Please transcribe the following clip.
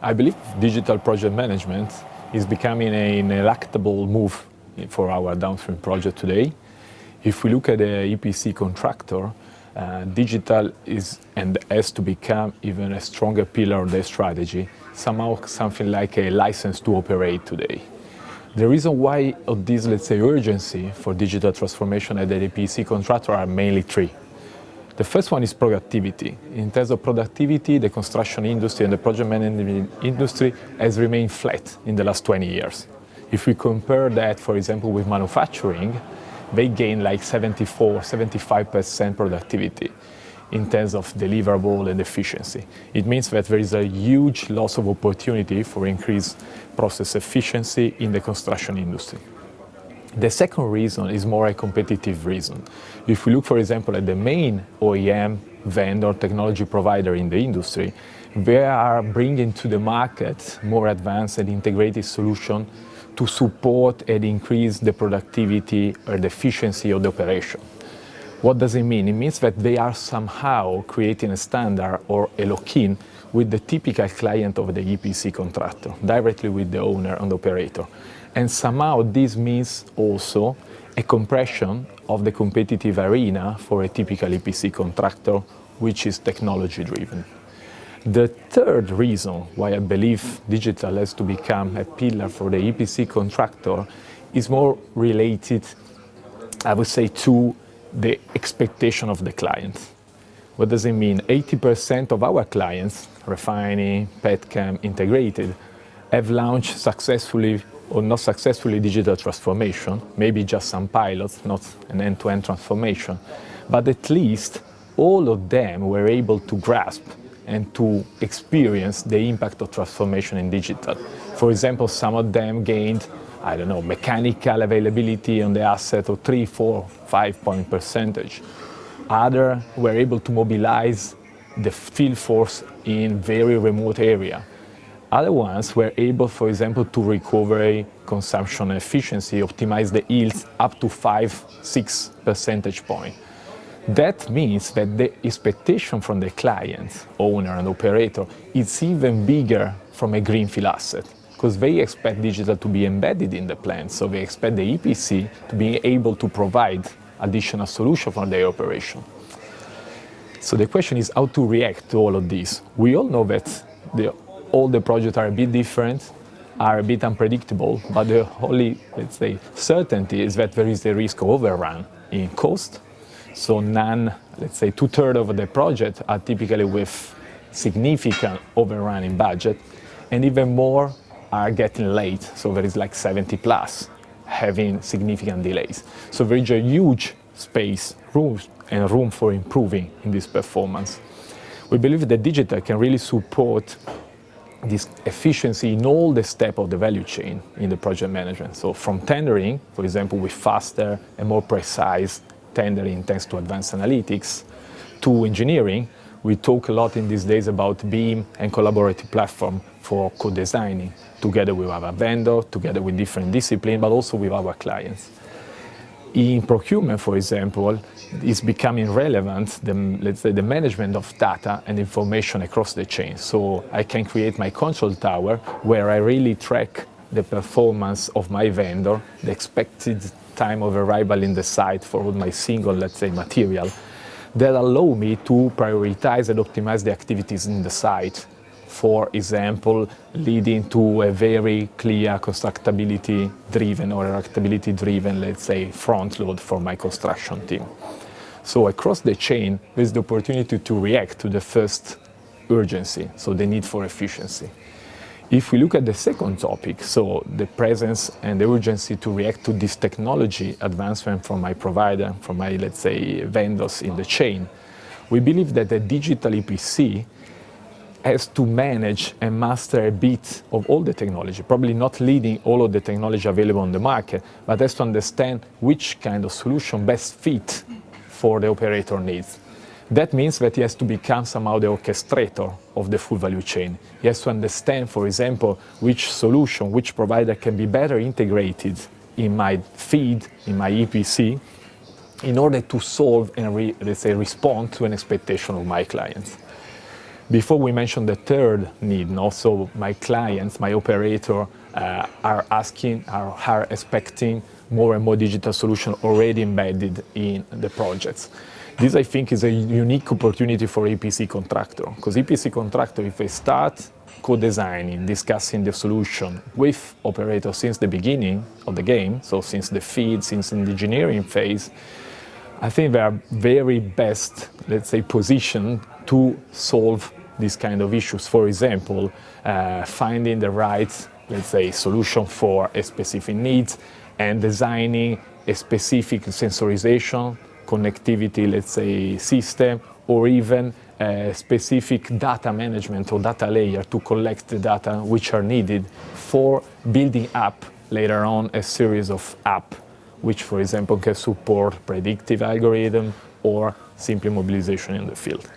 I believe digital project management is becoming an electable move for our downstream project today. If we look at the EPC contractor, digital is and has to become even a stronger pillar of their strategy, somehow something like a license to operate today. The reason why of this, let's say, urgency for digital transformation at the EPC contractor are mainly three. The first one is productivity. In terms of productivity, the construction industry and the project management industry has remained flat in the last 20 years. If we compare that, for example, with manufacturing, they gain like 75% productivity in terms of deliverable and efficiency. It means that there is a huge loss of opportunity for increased process efficiency in the construction industry. The second reason is more a competitive reason. If we look, for example, at the main OEM vendor technology provider in the industry, they are bringing to the market more advanced and integrated solutions to support and increase the productivity or the efficiency of the operation. What does it mean? It means that they are somehow creating a standard or a lock-in with the typical client of the EPC contractor, directly with the owner and the operator. And somehow this means also a compression of the competitive arena for a typical EPC contractor, which is technology driven. The third reason why I believe digital has to become a pillar for the EPC contractor is more related, I would say, to the expectation of the client. What does it mean? 80% of our clients, refining, petchem, integrated, have launched successfully or not successfully digital transformation, maybe just some pilots, not an end-to-end transformation, but at least all of them were able to grasp and to experience the impact of transformation in digital. For example, some of them gained, mechanical availability on the asset of 3, 4, 5 point percentage. Others were able to mobilize the field force in very remote area. Other ones were able, for example, to recover consumption efficiency, optimize the yields up to 5, 6 percentage points. That means that the expectation from the client, owner and operator is even bigger from a greenfield asset, because they expect digital to be embedded in the plan, so they expect the EPC to be able to provide additional solution for their operation. So the question is how to react to all of this. We all know that all the projects are a bit different, are a bit unpredictable, but the only, certainty is that there is the risk of overrun in cost. So two-thirds of the project are typically with significant overrun in budget, and even more are getting late. So there is like 70 plus having significant delays. So there is a huge room for improving in this performance. We believe that digital can really support this efficiency in all the steps of the value chain in the project management. So from tendering, for example, with faster and more precise tendering thanks to advanced analytics, to engineering, we talk a lot in these days about BIM and collaborative platform for co-designing, together with our vendor, together with different disciplines, but also with our clients. In procurement, for example, is becoming relevant, the management of data and information across the chain. So I can create my control tower where I really track the performance of my vendor, the expected time of arrival in the site for all my single, material, that allow me to prioritize and optimize the activities in the site. For example, leading to a very clear constructability-driven or reactability-driven, front load for my construction team. So across the chain, there's the opportunity to react to the first urgency, so the need for efficiency. If we look at the second topic, so the presence and the urgency to react to this technology advancement from my provider, from my, vendors in the chain, we believe that the digital EPC has to manage and master a bit of all the technology, probably not leading all of the technology available on the market, but has to understand which kind of solution best fit for the operator needs. That means that he has to become somehow the orchestrator of the full value chain. He has to understand, for example, which solution, which provider can be better integrated in my feed, in my EPC, in order to solve and respond to an expectation of my clients. Before we mention the third need, no? So my clients, my operator, are expecting more and more digital solution already embedded in the projects. This, I think, is a unique opportunity for EPC contractor, because EPC contractor, if they start co-designing, discussing the solution with operators since the beginning of the game, so since the feed, since in the engineering phase, I think they are very best, let's say, positioned to solve these kind of issues. For example, finding the right, let's say, solution for a specific needs and designing a specific sensorization, connectivity, let's say, system, or even a specific data management or data layer to collect the data which are needed for building up later on a series of apps, which, for example, can support predictive algorithm or simply mobilization in the field.